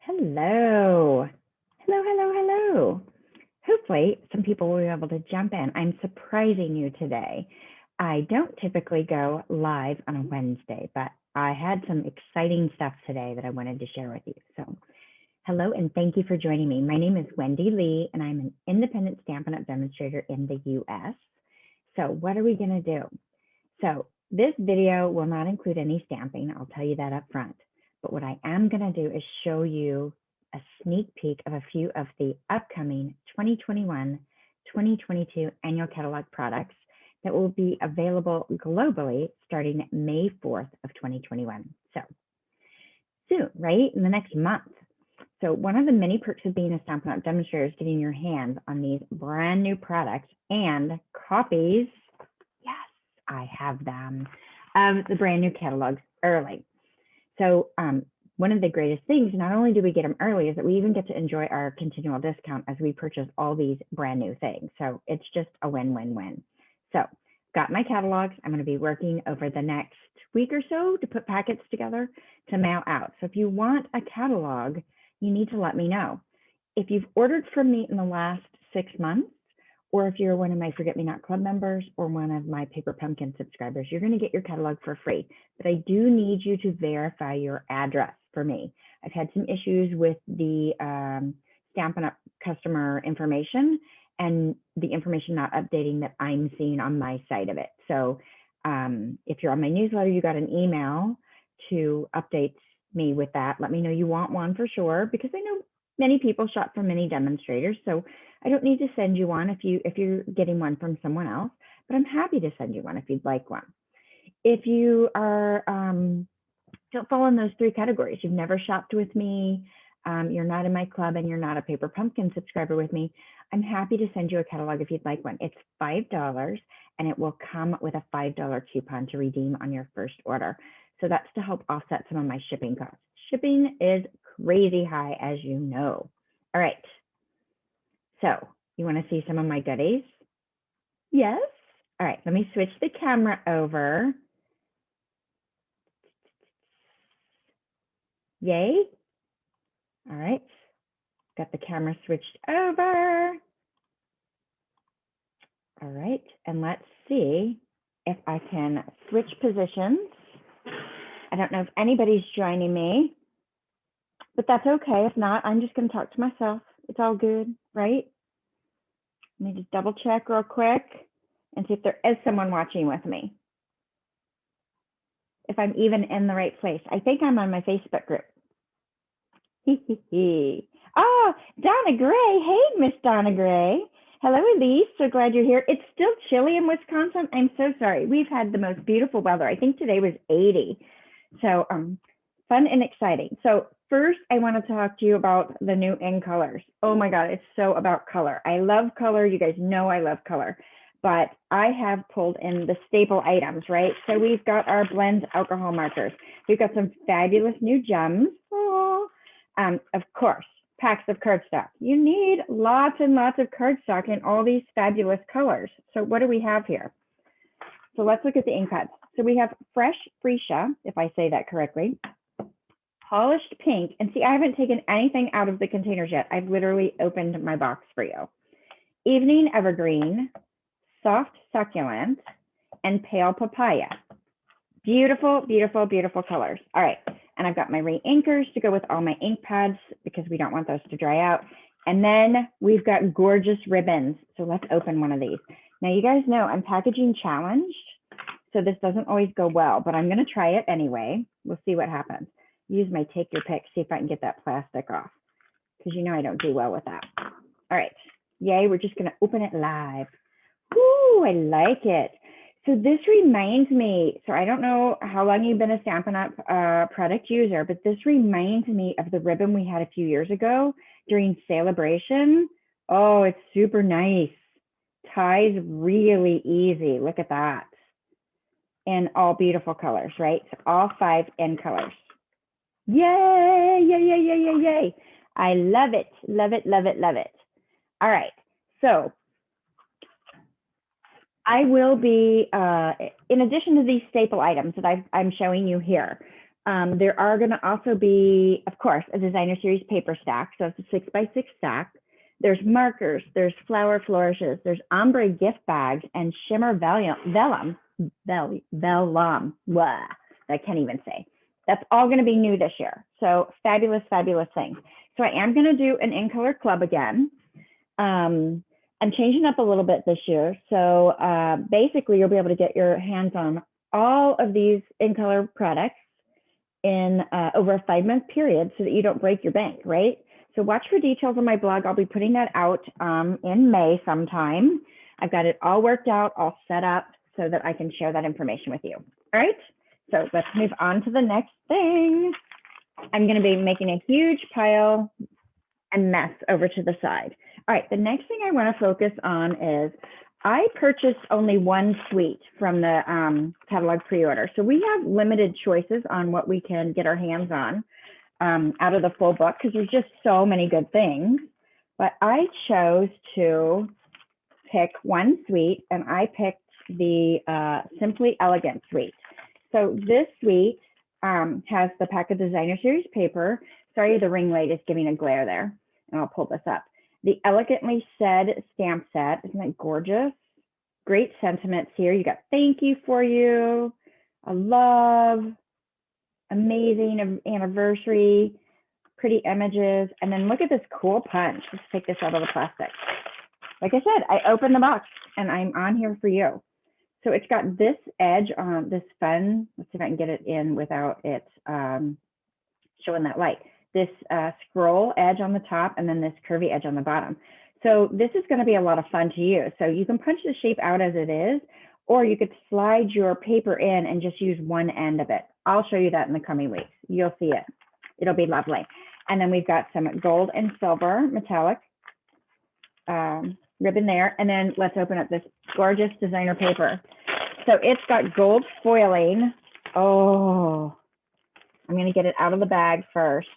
Hello. Hello. Hopefully some people will be able to jump in. I'm surprising you today. I don't typically go live on a Wednesday, but I had some exciting stuff today that I wanted to share with you. So hello and thank you for joining me. My name is Wendy Lee and I'm an independent Stampin' Up! Demonstrator in the US. So what are we gonna do? So this video will not include any stamping. I'll tell you that up front. But what I am going to do is show you a sneak peek of a few of the upcoming 2021-2022 annual catalog products that will be available globally starting May 4th of 2021. So soon, right? In the next month. So one of the many perks of being a Stampin' Up! Demonstrator is getting your hands on these brand new products and copies. Yes, I have them of the brand new catalogs early. So one of the greatest things, not only do we get them early, is that we even get to enjoy our continual discount as we purchase all these brand new things. So it's just a win-win-win. So got my catalogs. I'm going to be working over the next week or so to put packets together to mail out. So if you want a catalog, you need to let me know. If you've ordered from me in the last 6 months, or if you're one of my Forget Me Not Club members or one of my Paper Pumpkin subscribers, you're going to get your catalog for free. But I do need you to verify your address for me. I've had some issues with the Stampin' Up! Customer information and the information not updating that I'm seeing on my side of it. So if you're on my newsletter, you got an email to update me with that. Let me know you want one for sure, because I know many people shop from many demonstrators. So I don't need to send you one if you're getting one from someone else, but I'm happy to send you one if you'd like one. If you are don't fall in those 3 categories, you've never shopped with me, you're not in my club, and you're not a Paper Pumpkin subscriber with me, I'm happy to send you a catalog if you'd like one. It's $5 and it will come with a $5 coupon to redeem on your first order. So that's to help offset some of my shipping costs. Shipping is crazy high, as you know. All right. So you want to see some of my goodies? Yes? All right, let me switch the camera over. Yay? All right, got the camera switched over. All right, and let's see if I can switch positions. I don't know if anybody's joining me, but that's okay. If not, I'm just going to talk to myself. It's all good, right? Let me just double check real quick and see if there is someone watching with me. If I'm even in the right place. I think I'm on my Facebook group. Oh, Donna Gray. Hey, Miss Donna Gray. Hello, Elise. So glad you're here. It's still chilly in Wisconsin. I'm so sorry. We've had the most beautiful weather. I think today was 80. So fun and exciting. So first, I want to talk to you about the new in colors. Oh my God, it's so about color. I love color. You guys know I love color. But I have pulled in the staple items, right? So we've got our blend alcohol markers. We've got some fabulous new gems. Oh, of course, packs of cardstock. You need lots and lots of cardstock in all these fabulous colors. So what do we have here? So let's look at the ink pads. So we have fresh freesia, if I say that correctly, polished pink. And see, I haven't taken anything out of the containers yet. I've literally opened my box for you. Evening evergreen, soft succulent, and pale papaya. Beautiful, beautiful, beautiful colors. All right, and I've got my re-inkers to go with all my ink pads because we don't want those to dry out. And then we've got gorgeous ribbons. So let's open one of these. Now you guys know I'm packaging challenged, so this doesn't always go well, but I'm gonna try it anyway. We'll see what happens. Use my take your pick, see if I can get that plastic off, because you know I don't do well with that. All right, yay, we're just gonna open it live. Ooh, I like it. So this reminds me, so I don't know how long you've been a Stampin' Up! Product user, but this reminds me of the ribbon we had a few years ago during Celebration. Oh, it's super nice. Ties really easy. Look at that. And all beautiful colors, right? So all 5 in colors. Yay, yay, yay, yay, yay, yay. I love it, love it, love it, love it. All right, so I will be, in addition to these staple items that I'm showing you here, There are going to also be, of course, a designer series paper stack. So it's a 6x6 stack. There's markers, there's flower flourishes, there's ombre gift bags, and shimmer vellum. Blah, I can't even say. That's all going to be new this year. So fabulous, fabulous things. So I am going to do an in color club again. I'm changing up a little bit this year. So basically, you'll be able to get your hands on all of these in color products in over a 5-month period so that you don't break your bank, right? So watch for details on my blog. I'll be putting that out in May sometime. I've got it all worked out, all set up so that I can share that information with you. All right, so let's move on to the next thing. I'm going to be making a huge pile and mess over to the side. All right, the next thing I want to focus on is I purchased only one suite from the catalog pre-order. So we have limited choices on what we can get our hands on out of the full book because there's just so many good things. But I chose to pick one suite, and I picked the Simply Elegant suite. So this suite has the pack of designer series paper. Sorry, the ring light is giving a glare there, and I'll pull this up. The Elegantly Said stamp set. Isn't that gorgeous? Great sentiments here. You got thank you for you, a love, amazing anniversary, pretty images. And then look at this cool punch. Let's take this out of the plastic. Like I said, I opened the box and I'm on here for you. So it's got this edge on this fun. Let's see if I can get it in without it showing that light. This scroll edge on the top and then this curvy edge on the bottom. So this is going to be a lot of fun to use. So you can punch the shape out as it is, or you could slide your paper in and just use one end of it. I'll show you that in the coming weeks. You'll see it. It'll be lovely. And then we've got some gold and silver metallic ribbon there. And then let's open up this gorgeous designer paper. So it's got gold foiling. Oh, I'm going to get it out of the bag first.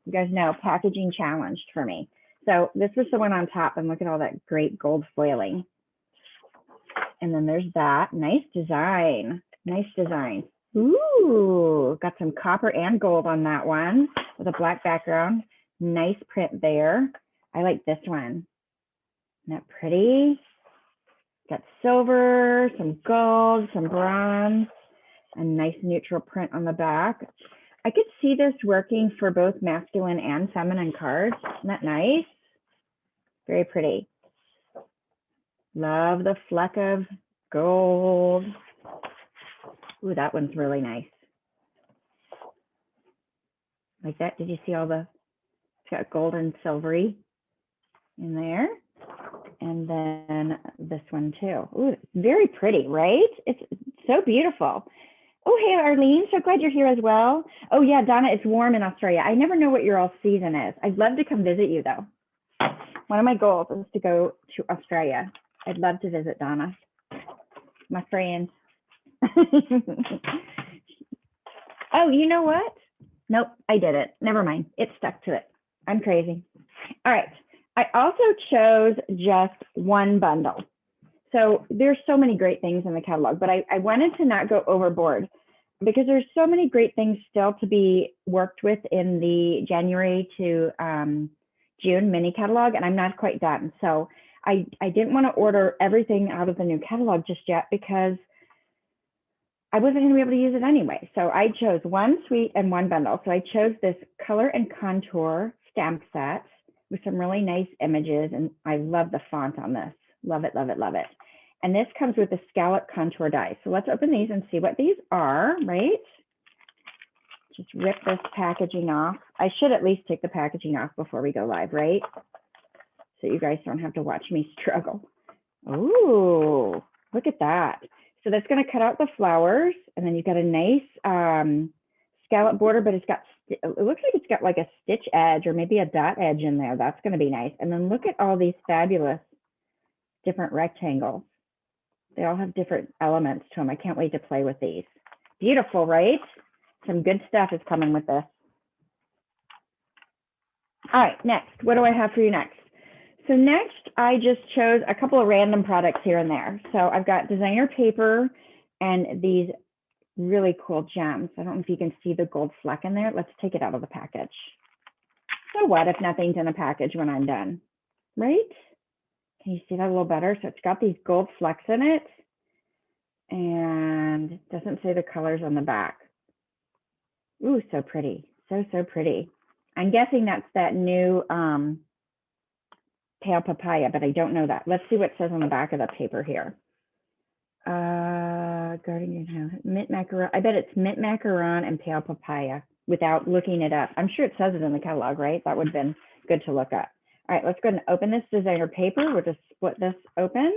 You guys know, packaging challenged for me. So this was the one on top, and look at all that great gold foiling. And then there's that. Nice design. Nice design. Ooh, got some copper and gold on that one with a black background. Nice print there. I like this one. Isn't that pretty? Got silver, some gold, some bronze, a nice neutral print on the back. I could see this working for both masculine and feminine cards. Isn't that nice? Very pretty. Love the fleck of gold. Ooh, that one's really nice. Like that. Did you see all the, it's got gold and silvery in there. And then this one too. Ooh, very pretty, right? It's so beautiful. Oh, hey, Arlene, so glad you're here as well. Oh yeah, Donna, it's warm in Australia. I never know what your all season is. I'd love to come visit you though. One of my goals is to go to Australia. I'd love to visit Donna, my friend. Oh, you know what? Nope, I did it. Never mind. It stuck to it. I'm crazy. All right. I also chose just one bundle. So there's so many great things in the catalog, but I wanted to not go overboard because there's so many great things still to be worked with in the January to June mini catalog, and I'm not quite done. So I didn't want to order everything out of the new catalog just yet because I wasn't going to be able to use it anyway. So I chose one suite and one bundle. So I chose this color and contour stamp set with some really nice images, and I love the font on this. Love it, love it, love it. And this comes with a scallop contour die. So let's open these and see what these are, right? Just rip this packaging off. I should at least take the packaging off before we go live, right? So you guys don't have to watch me struggle. Ooh, look at that. So that's going to cut out the flowers, and then you've got a nice scallop border, but it looks like it's got like a stitch edge or maybe a dot edge in there. That's going to be nice. And then look at all these fabulous different rectangles. They all have different elements to them. I can't wait to play with these. Beautiful, right? Some good stuff is coming with this. All right, next, what do I have for you next? So next, I just chose a couple of random products here and there. So I've got designer paper and these really cool gems. I don't know if you can see the gold fleck in there. Let's take it out of the package. So what if nothing's in the package when I'm done, right? Can you see that a little better? So it's got these gold flecks in it, and it doesn't say the colors on the back. Ooh, so pretty. So, so pretty. I'm guessing that's that new pale papaya, but I don't know that. Let's see what it says on the back of the paper here. Garden, mint macaron. I bet it's mint macaron and pale papaya without looking it up. I'm sure it says it in the catalog, right? That would have been good to look up. All right, let's go ahead and open this designer paper. We'll just split this open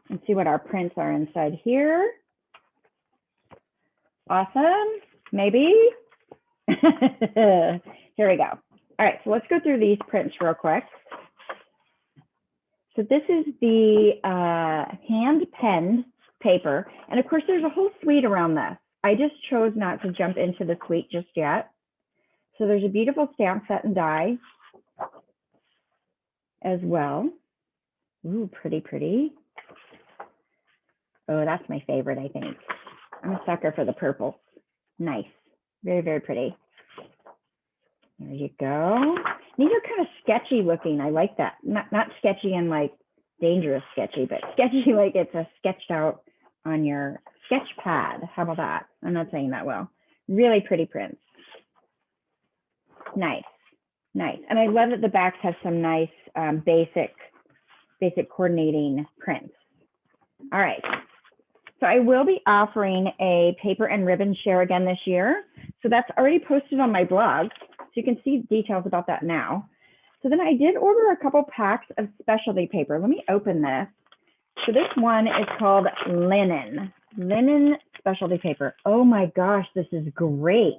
and see what our prints are inside here. Awesome, maybe. Here we go. All right, so let's go through these prints real quick. So this is the hand-penned paper. And of course, there's a whole suite around this. I just chose not to jump into the suite just yet. So there's a beautiful stamp set and die as well. Ooh, pretty, pretty. Oh, that's my favorite, I think. I'm a sucker for the purple. Nice. Very, very pretty. There you go. These are kind of sketchy looking. I like that. Not sketchy and like dangerous sketchy, but sketchy like it's a sketched out on your sketch pad. How about that? I'm not saying that well. Really pretty prints. Nice, nice. And I love that the backs have some nice basic coordinating prints. All right. So I will be offering a paper and ribbon share again this year. So that's already posted on my blog. So you can see details about that now. So then I did order a couple packs of specialty paper. Let me open this. So this one is called linen specialty paper. Oh my gosh, this is great.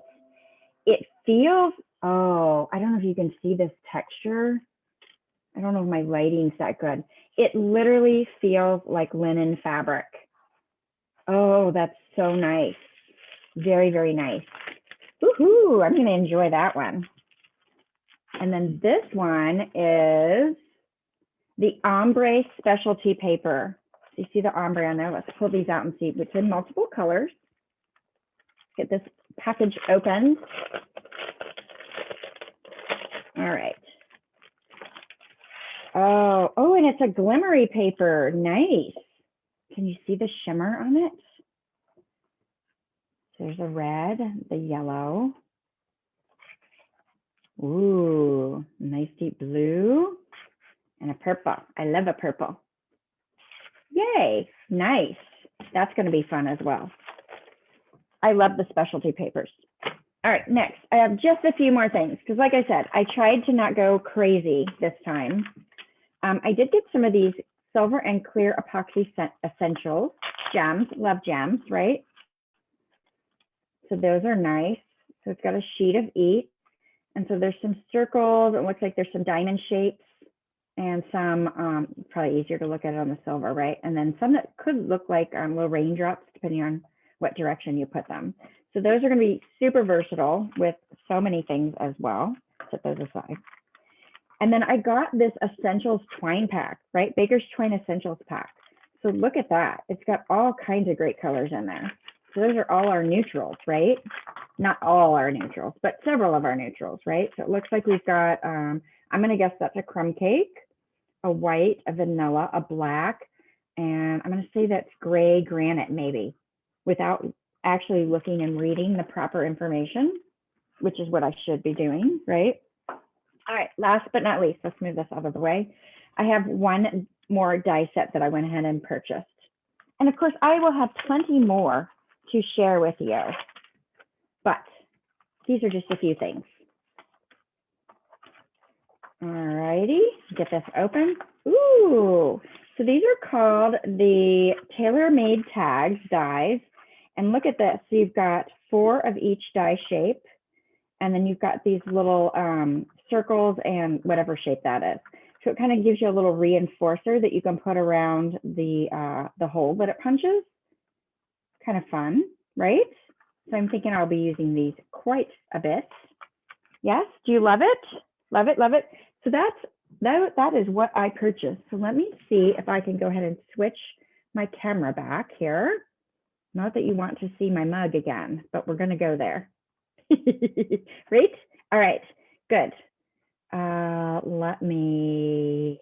It feels, oh, I don't know if you can see this texture. I don't know if my lighting's that good. It literally feels like linen fabric. Oh, that's so nice. Very, very nice. Woohoo, I'm gonna enjoy that one. And then this one is the ombre specialty paper. So you see the ombre on there. Let's pull these out and see. It's in multiple colors. Get this package opened. All right. Oh, and it's a glimmery paper. Nice. Can you see the shimmer on it? So there's a red, the yellow. Ooh, nice deep blue and a purple. I love a purple. Yay, nice. That's going to be fun as well. I love the specialty papers. All right, next, I have just a few more things because like I said, I tried to not go crazy this time. I did get some of these silver and clear epoxy essentials, gems, love gems, right? So those are nice. So it's got a sheet of each. And so there's some circles, it looks like there's some diamond shapes and some, probably easier to look at it on the silver, right? And then some that could look like little raindrops, depending on what direction you put them. So those are gonna be super versatile with so many things as well. Set those aside. And then I got this Essentials Twine Pack, right? Baker's Twine Essentials Pack. So look at that. It's got all kinds of great colors in there. So those are all our neutrals, right? Not all our neutrals, but several of our neutrals, right? So it looks like we've got, I'm gonna guess that's a crumb cake, a white, a vanilla, a black, and I'm gonna say that's gray granite maybe, without actually looking and reading the proper information, which is what I should be doing, right? All right, last but not least, let's move this out of the way. I have one more die set that I went ahead and purchased. And of course, I will have plenty more to share with you, but these are just a few things. All righty, get this open. Ooh, so these are called the tailor-made tags dies. And look at this, so you've got 4 of each die shape, and then you've got these little circles and whatever shape that is. So it kind of gives you a little reinforcer that you can put around the hole that it punches. Kind of fun, right? So I'm thinking I'll be using these quite a bit. Yes, do you love it? Love it, love it. So that is what I purchased. So let me see if I can go ahead and switch my camera back here. Not that you want to see my mug again, but we're going to go there. Right? All right, good. Let me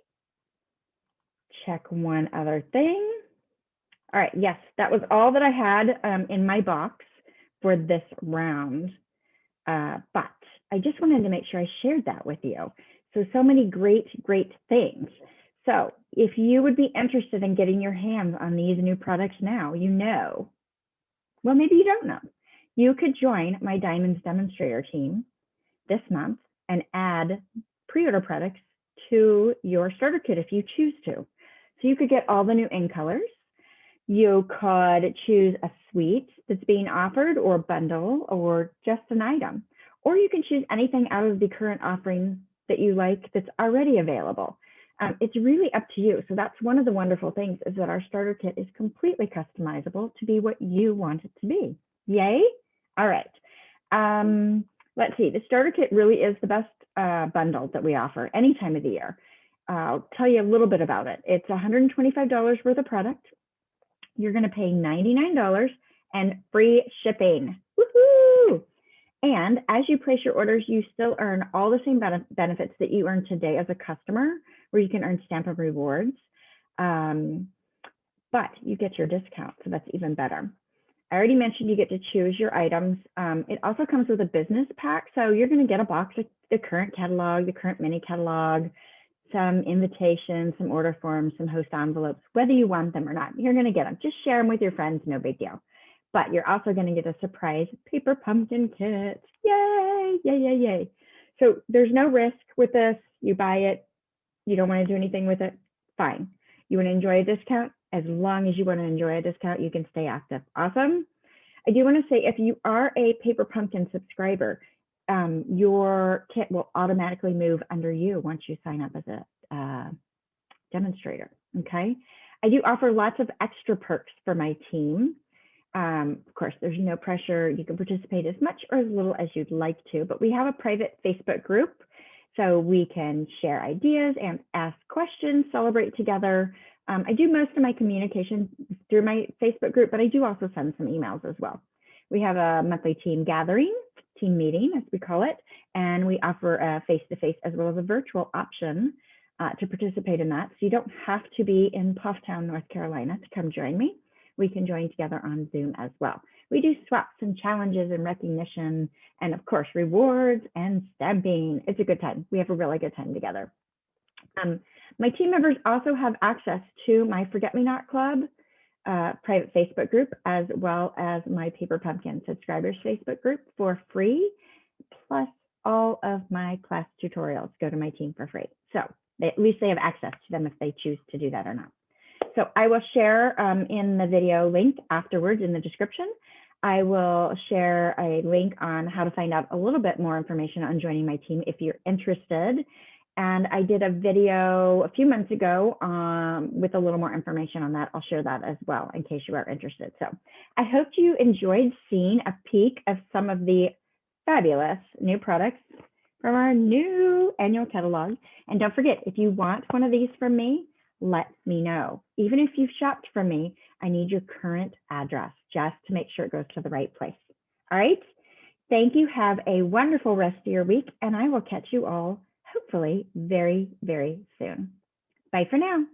check one other thing. All right, yes, that was all that I had in my box for this round. But I just wanted to make sure I shared that with you. So many great things. So if you would be interested in getting your hands on these new products now, well, maybe you don't know. You could join my Diamonds demonstrator team this month and add pre-order products to your starter kit if you choose to. So you could get all the new in colors. You could choose a suite that's being offered or a bundle or just an item. Or you can choose anything out of the current offering that you like that's already available. It's really up to you. So that's one of the wonderful things is that our starter kit is completely customizable to be what you want it to be. Yay? All right. Let's see. The starter kit really is the best bundle that we offer any time of the year. I'll tell you a little bit about it. It's $125 worth of product. You're going to pay $99 and free shipping. Woohoo! And as you place your orders, you still earn all the same benefits that you earn today as a customer, where you can earn stamp and rewards. But you get your discount, so that's even better. I already mentioned you get to choose your items. It also comes with a business pack. So you're going to get a box of the current catalog, the current mini catalog, some invitations, some order forms, some host envelopes, whether you want them or not. You're going to get them. Just share them with your friends. No big deal. But you're also going to get a surprise paper pumpkin kit. Yay, yay, yay, yay. So there's no risk with this. You buy it. You don't want to do anything with it. Fine. You want to enjoy a discount? As long as you want to enjoy a discount, you can stay active. Awesome. I do want to say, if you are a Paper Pumpkin subscriber, your kit will automatically move under you once you sign up as a demonstrator. Okay. I do offer lots of extra perks for my team. Of course, there's no pressure. You can participate as much or as little as you'd like to, but we have a private Facebook group, so we can share ideas and ask questions, celebrate together. I do most of my communication through my Facebook group, but I do also send some emails as well. We have a monthly team gathering, team meeting, as we call it, and we offer a face-to-face as well as a virtual option to participate in that. So you don't have to be in Pufftown, North Carolina to come join me. We can join together on Zoom as well. We do swaps and challenges and recognition, and of course, rewards and stamping. It's a good time. We have a really good time together. My team members also have access to my Forget Me Not Club private Facebook group, as well as my Paper Pumpkin subscribers Facebook group for free, plus all of my class tutorials go to my team for free. So at least they have access to them if they choose to do that or not. So I will share in the video link afterwards in the description. I will share a link on how to find out a little bit more information on joining my team if you're interested. And I did a video a few months ago with a little more information on that. I'll share that as well in case you are interested. So I hope you enjoyed seeing a peek of some of the fabulous new products from our new annual catalog. And don't forget, if you want one of these from me, let me know. Even if you've shopped from me, I need your current address just to make sure it goes to the right place. All right. Thank you. Have a wonderful rest of your week, and I will catch you all hopefully very, very soon. Bye for now.